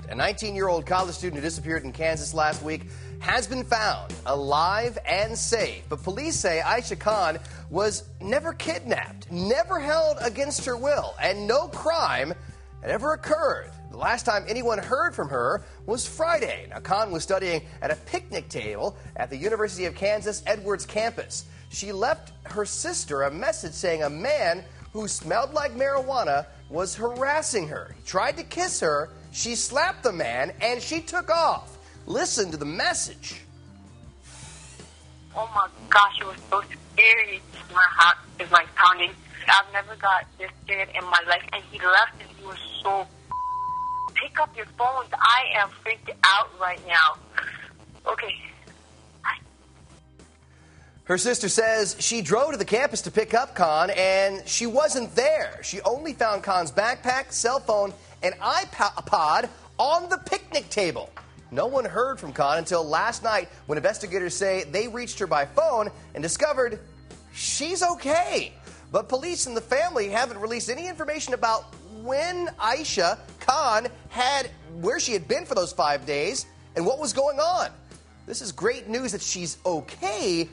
A 19-year-old college student who disappeared in Kansas last week has been found alive and safe. But police say Aisha Khan was never kidnapped, never held against her will, and no crime had ever occurred. The last time anyone heard from her was Friday. Now, Khan was studying at a picnic table at the University of Kansas Edwards campus. She left her sister a message saying a man who smelled like marijuana was harassing her. He tried to kiss her, she slapped the man, and she took off. Listen to the message. Oh my gosh, it was so scary. My heart is like pounding. I've never got this scared in my life. And he left and he was so... Pick up your phones. I am freaked out right now. Okay. Her sister says she drove to the campus to pick up Khan, and she wasn't there. She only found Khan's backpack, cell phone, and iPod on the picnic table. No one heard from Khan until last night when investigators say they reached her by phone and discovered she's okay. But police and the family haven't released any information about when Aisha Khan where she had been for those 5 days and what was going on. This is great news that she's okay,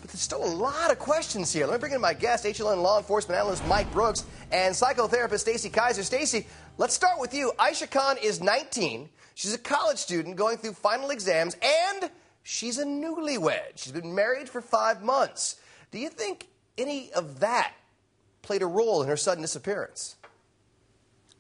but there's still a lot of questions here. Let me bring in my guest, HLN law enforcement analyst Mike Brooks and psychotherapist Stacey Kaiser. Stacey, let's start with you. Aisha Khan is 19. She's a college student going through final exams, and she's a newlywed. She's been married for 5 months. Do you think any of that played a role in her sudden disappearance?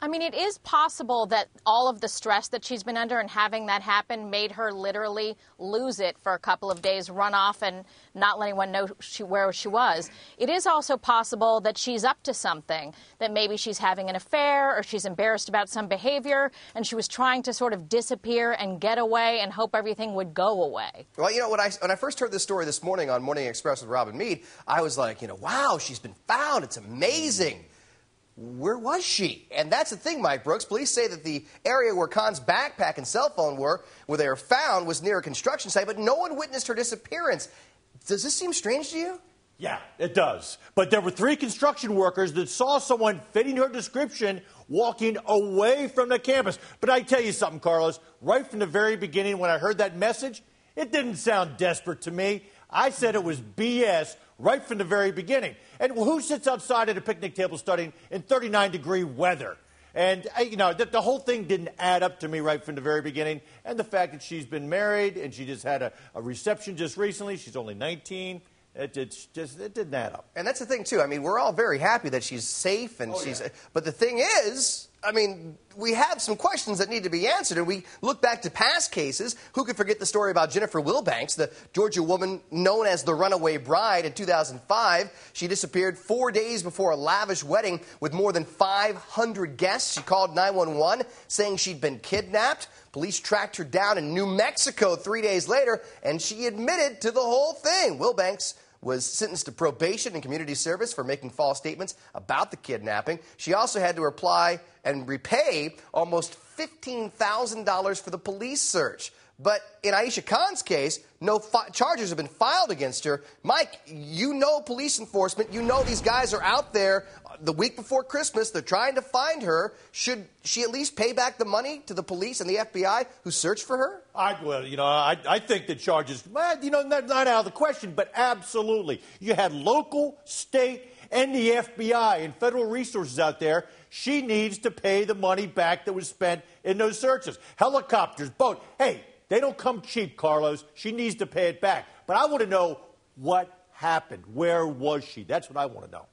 I mean, it is possible that all of the stress that she's been under and having that happen made her literally lose it for a couple of days, run off and not let anyone know where she was. It is also possible that she's up to something, that maybe she's having an affair or she's embarrassed about some behavior and she was trying to sort of disappear and get away and hope everything would go away. Well, you know, when I first heard this story this morning on Morning Express with Robin Meade, I was like, wow, she's been found. It's amazing. Where was she? And that's the thing, Mike Brooks. Police say that the area where Khan's backpack and cell phone were, where they were found, was near a construction site, but no one witnessed her disappearance. Does this seem strange to you? Yeah, it does. But there were 3 construction workers that saw someone fitting her description walking away from the campus. But I tell you something, Carlos, right from the very beginning when I heard that message, it didn't sound desperate to me. I said it was BS right from the very beginning. And who sits outside at a picnic table studying in 39-degree weather? And, the whole thing didn't add up to me right from the very beginning. And the fact that she's been married and she just had a reception just recently, she's only 19, it didn't add up. And that's the thing, too. I mean, we're all very happy that she's safe and yeah. But the thing is, I mean, we have some questions that need to be answered, and we look back to past cases. Who could forget the story about Jennifer Wilbanks, the Georgia woman known as the Runaway Bride in 2005? She disappeared 4 days before a lavish wedding with more than 500 guests. She called 911 saying she'd been kidnapped. Police tracked her down in New Mexico 3 days later, and she admitted to the whole thing. Wilbanks was sentenced to probation and community service for making false statements about the kidnapping. She also had to apply and repay almost $15,000 for the police search. But in Aisha Khan's case, no charges have been filed against her. Mike, you know police enforcement. You know these guys are out there the week before Christmas. They're trying to find her. Should she at least pay back the money to the police and the FBI who searched for her? I think the charges, not out of the question, but absolutely. You had local, state, and the FBI and federal resources out there. She needs to pay the money back that was spent in those searches. Helicopters, boat. Hey, they don't come cheap, Carlos. She needs to pay it back. But I want to know what happened. Where was she? That's what I want to know.